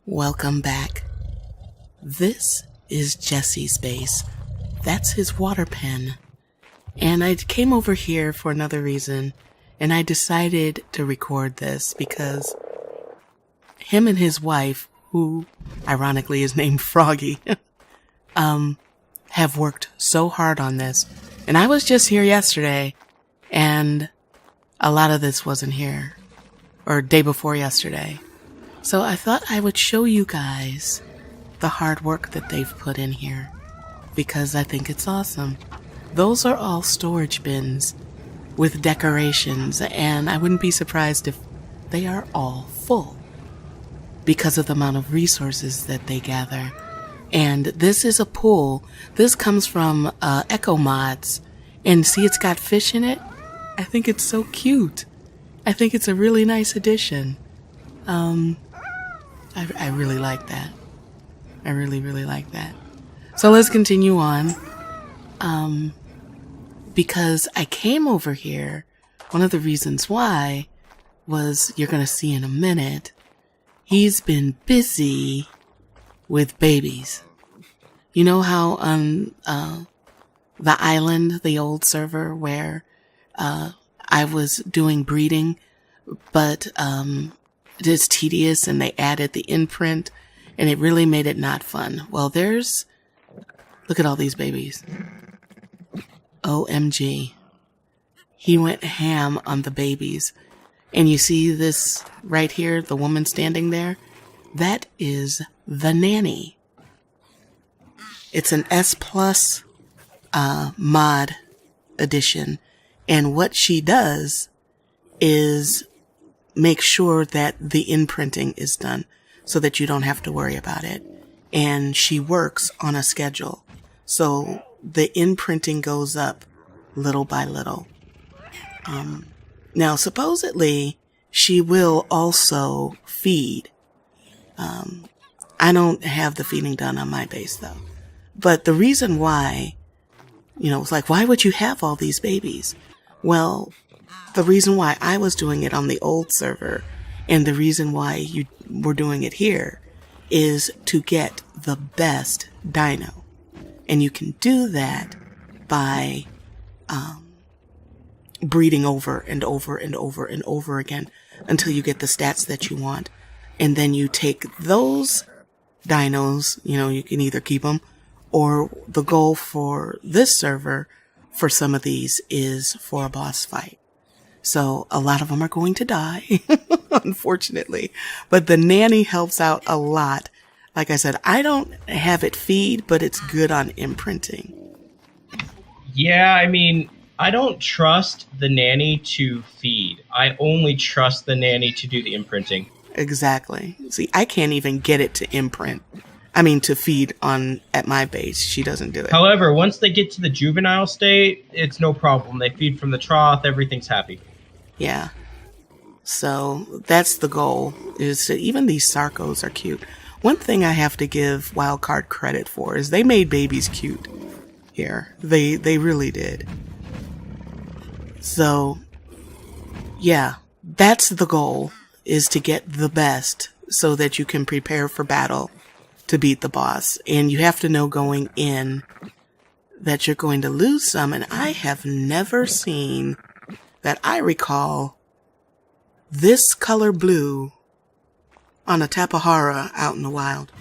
Welcome back. This is Jesse's base. That's his water pen. And I came over here for another reason, and I decided to record this because him and his wife, who ironically is named Froggy, have worked so hard on this. And I was just here yesterday, and a lot of this wasn't here, or day before yesterday. So I thought I would show you guys the hard work that they've put in here, because I think it's awesome. Those are all storage bins with decorations, and I wouldn't be surprised if they are all full because of the amount of resources that they gather. And this is a pool. This comes from Echo Mods, and see, it's got fish in it. I think it's so cute. I think it's a really nice addition. I really like that. I really, really like that. So let's continue on. Because I came over here, one of the reasons why was, you're going to see in a minute, he's been busy with babies. You know how on the island, the old server where I was doing breeding, but it is tedious and they added the imprint and it really made it not fun. Well, look at all these babies. OMG. He went ham on the babies. And you see this right here, the woman standing there? That is the nanny. It's an S Plus mod edition. And what she does is make sure that the imprinting is done so that you don't have to worry about it. And she works on a schedule. So the imprinting goes up little by little. Now, supposedly, she will also feed. I don't have the feeding done on my base, though. But the reason why, it's like, why would you have all these babies? Well, the reason why I was doing it on the old server and the reason why you were doing it here is to get the best dino. And you can do that by breeding over and over and over and over again until you get the stats that you want. And then you take those dinos, you can either keep them, or the goal for this server for some of these is for a boss fight. So a lot of them are going to die, unfortunately. But the nanny helps out a lot. Like I said, I don't have it feed, but it's good on imprinting. Yeah, I don't trust the nanny to feed. I only trust the nanny to do the imprinting. Exactly. See, I can't even get it to imprint. To feed at my base. She doesn't do it. However, once they get to the juvenile state, it's no problem. They feed from the trough. Everything's happy. Yeah. So that's the goal, is to, even these Sarcos are cute. One thing I have to give Wildcard credit for is they made babies cute here. They really did. So, yeah, that's the goal, is to get the best so that you can prepare for battle to beat the boss. And you have to know going in that you're going to lose some. And I have never seen, that I recall, this color blue on a Tapahara out in the wild.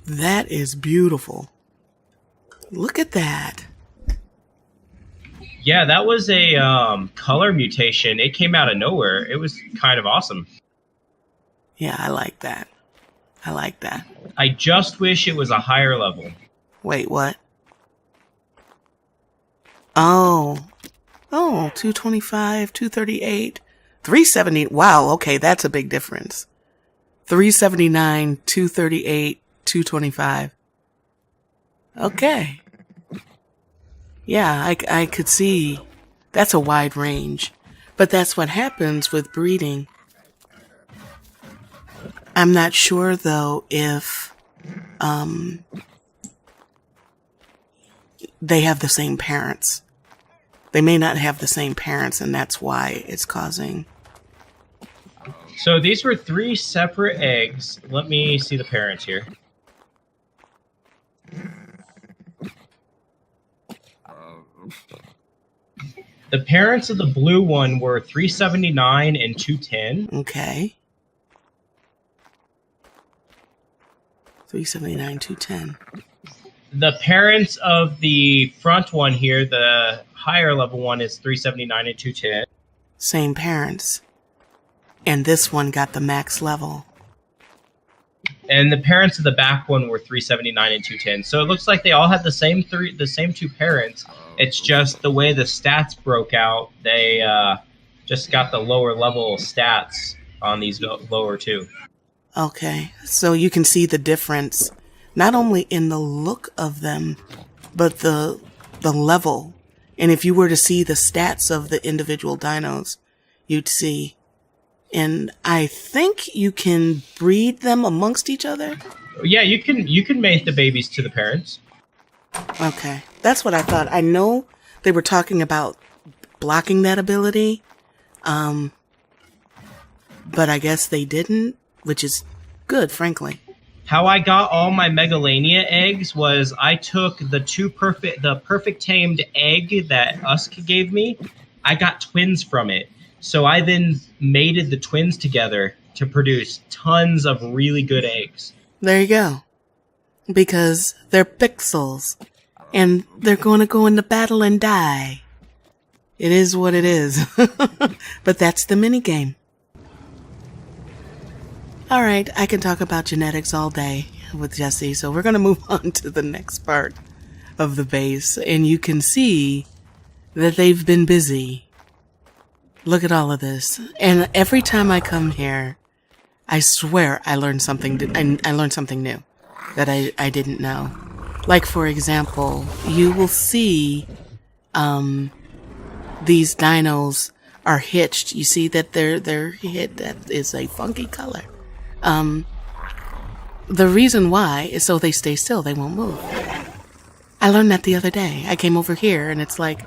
That is beautiful. Look at that. Yeah, that was a color mutation. It came out of nowhere. It was kind of awesome. Yeah, I like that. I like that. I just wish it was a higher level. Wait, what? Oh, 225, 238, 370. Wow, okay, that's a big difference. 379, 238, 225. Okay. Yeah, I could see that's a wide range. But that's what happens with breeding. I'm not sure, though, if they have the same parents. They may not have the same parents, and that's why it's causing So these were 3 separate eggs. Let me see the parents here. The parents of the blue one were 379 and 210. Okay. 379, 210. The parents of the front one here, the higher level one, is 379 and 210. Same parents. And this one got the max level. And the parents of the back one were 379 and 210. So it looks like they all had the same 2 parents. It's just the way the stats broke out. They just got the lower level stats on these lower 2. Okay, so you can see the difference, not only in the look of them, but the level. And if you were to see the stats of the individual dinos, you'd see. And I think you can breed them amongst each other. Yeah, you can mate the babies to the parents. Okay, that's what I thought. I know they were talking about blocking that ability, but I guess they didn't, which is good, frankly. How I got all my Megalania eggs was I took the perfect tamed egg that Usk gave me. I got twins from it. So I then mated the twins together to produce tons of really good eggs. There you go. Because they're pixels. And they're going to go into battle and die. It is what it is. But that's the minigame. Alright, I can talk about genetics all day with Jesse. So we're going to move on to the next part of the base. And you can see that they've been busy. Look at all of this. And every time I come here, I swear I learn something. I learned something new that I didn't know. Like, for example, you will see these dinos are hitched. You see that they're hit. That is a funky color. The reason why is so they stay still. They won't move. I learned that the other day. I came over here and it's like,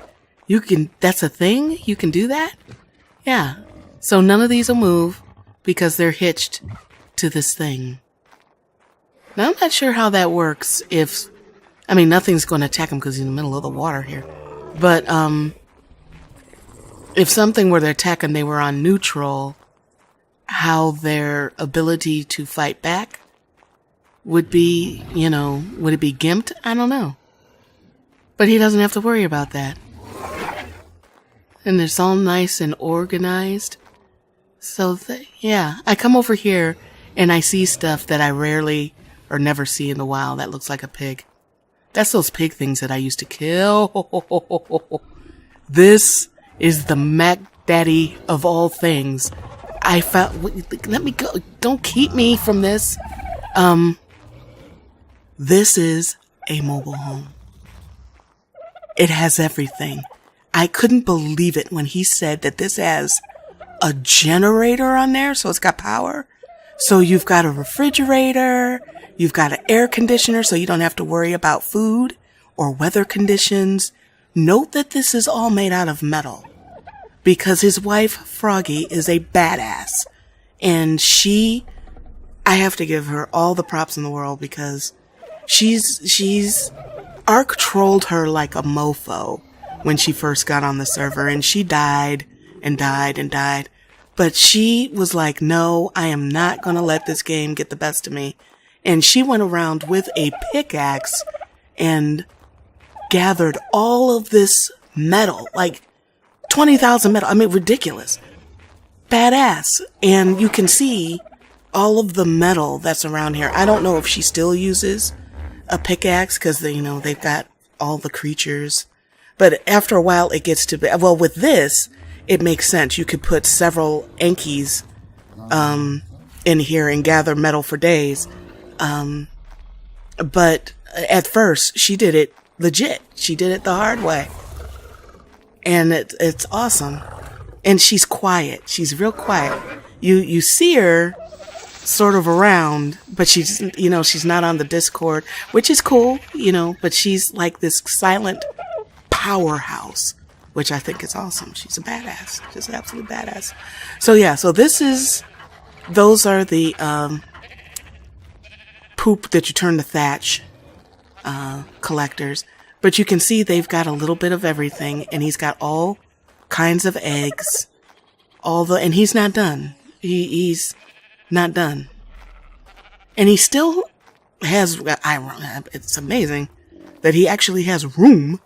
that's a thing? You can do that? Yeah. So none of these will move because they're hitched to this thing. Now, I'm not sure how that works nothing's going to attack them because he's in the middle of the water here. But if something were to attack and they were on neutral, how their ability to fight back would be, would it be gimped? I don't know. But he doesn't have to worry about that. And it's all nice and organized. So, yeah, I come over here and I see stuff that I rarely or never see in the wild that looks like a pig. That's those pig things that I used to kill. This is the Mac Daddy of all things. I found, let me go. Don't keep me from this. This is a mobile home. It has everything. I couldn't believe it when he said that this has a generator on there, so it's got power. So you've got a refrigerator, you've got an air conditioner, so you don't have to worry about food or weather conditions. Note that this is all made out of metal because his wife, Froggy, is a badass. And I have to give her all the props in the world because ARK trolled her like a mofo when she first got on the server, and she died and died and died. But she was like, no, I am not going to let this game get the best of me. And she went around with a pickaxe and gathered all of this metal, like 20,000 metal. I mean, ridiculous. Badass. And you can see all of the metal that's around here. I don't know if she still uses a pickaxe because, they've got all the creatures. But after a while, it gets to be, well, with this, it makes sense. You could put several Ankies in here and gather metal for days. But at first, she did it legit. She did it the hard way. And it's awesome. And she's quiet. She's real quiet. You see her sort of around, but she's not on the Discord, which is cool, but she's like this silent powerhouse, which I think is awesome. She's a badass. Just an absolute badass. So yeah, so this is those are the poop that you turn to thatch collectors. But you can see they've got a little bit of everything, and he's got all kinds of eggs. And he's not done. He's not done. And he still has, it's amazing that he actually has room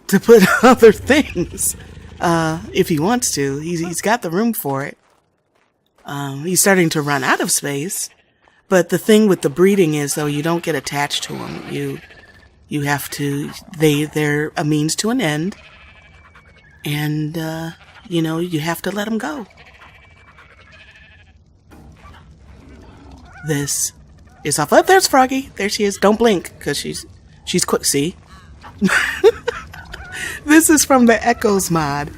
to put other things, if he wants to. He's got the room for it. He's starting to run out of space. But the thing with the breeding is, though, you don't get attached to them. You have to, they're a means to an end. And, you have to let them go. This is off. Oh, there's Froggy. There she is. Don't blink, because she's quick. See? This is from the Echoes mod.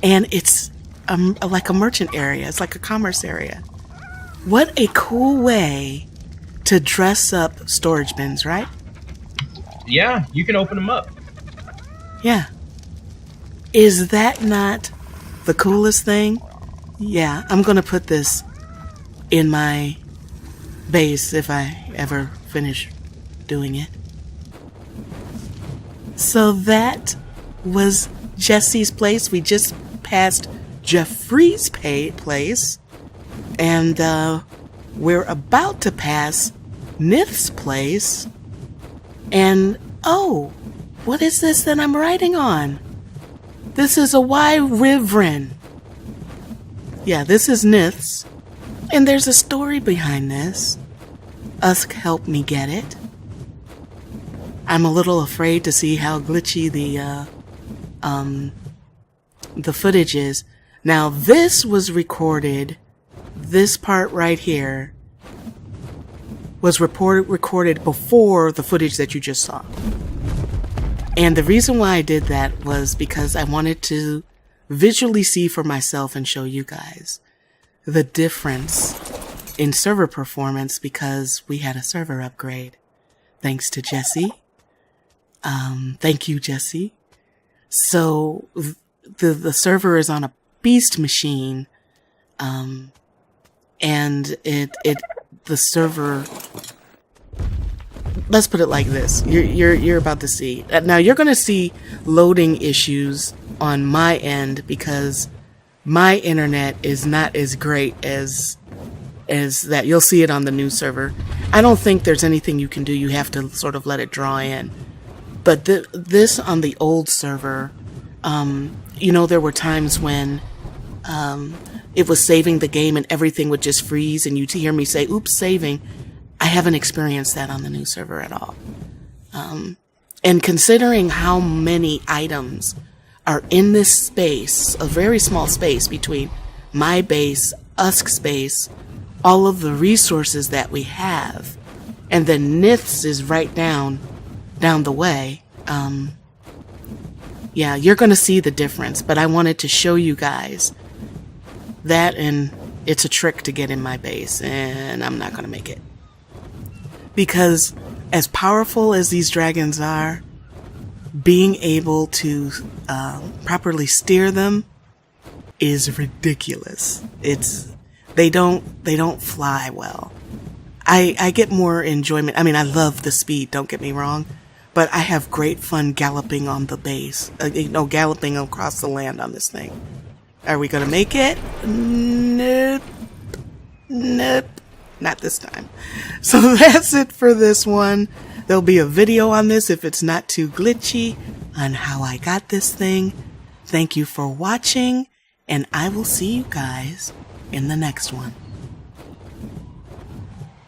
And it's like a merchant area. It's like a commerce area. What a cool way to dress up storage bins, right? Yeah, you can open them up. Yeah. Is that not the coolest thing? Yeah, I'm going to put this in my base if I ever finish doing it. So that was Jesse's place. We just passed Jeffrey's place. And we're about to pass Nith's place. And, oh, what is this that I'm writing on? This is a wyvern. Yeah, this is Nith's. And there's a story behind this. Usk helped me get it. I'm a little afraid to see how glitchy the footage is. Now, this was recorded. This part right here was recorded before the footage that you just saw. And the reason why I did that was because I wanted to visually see for myself and show you guys the difference in server performance because we had a server upgrade. Thanks to Jesse. Thank you, Jesse. So the server is on a beast machine. And the server, let's put it like this. You're about to see. Now you're going to see loading issues on my end because my internet is not as great as that. You'll see it on the new server. I don't think there's anything you can do. You have to sort of let it draw in. But this on the old server, there were times when, it was saving the game and everything would just freeze and you'd hear me say, oops, saving. I haven't experienced that on the new server at all. And considering how many items are in this space, a very small space between my base, Usk's base, all of the resources that we have, and then Nith's is right down the way. Yeah, you're going to see the difference, but I wanted to show you guys that, and it's a trick to get in my base, and I'm not going to make it. Because as powerful as these dragons are, being able to properly steer them is ridiculous. They don't fly well. I get more enjoyment. I mean, I love the speed, don't get me wrong, but I have great fun galloping on the base, galloping across the land on this thing. Are we going to make it? Nope. Not this time. So that's it for this one. There'll be a video on this if it's not too glitchy on how I got this thing. Thank you for watching, and I will see you guys in the next one.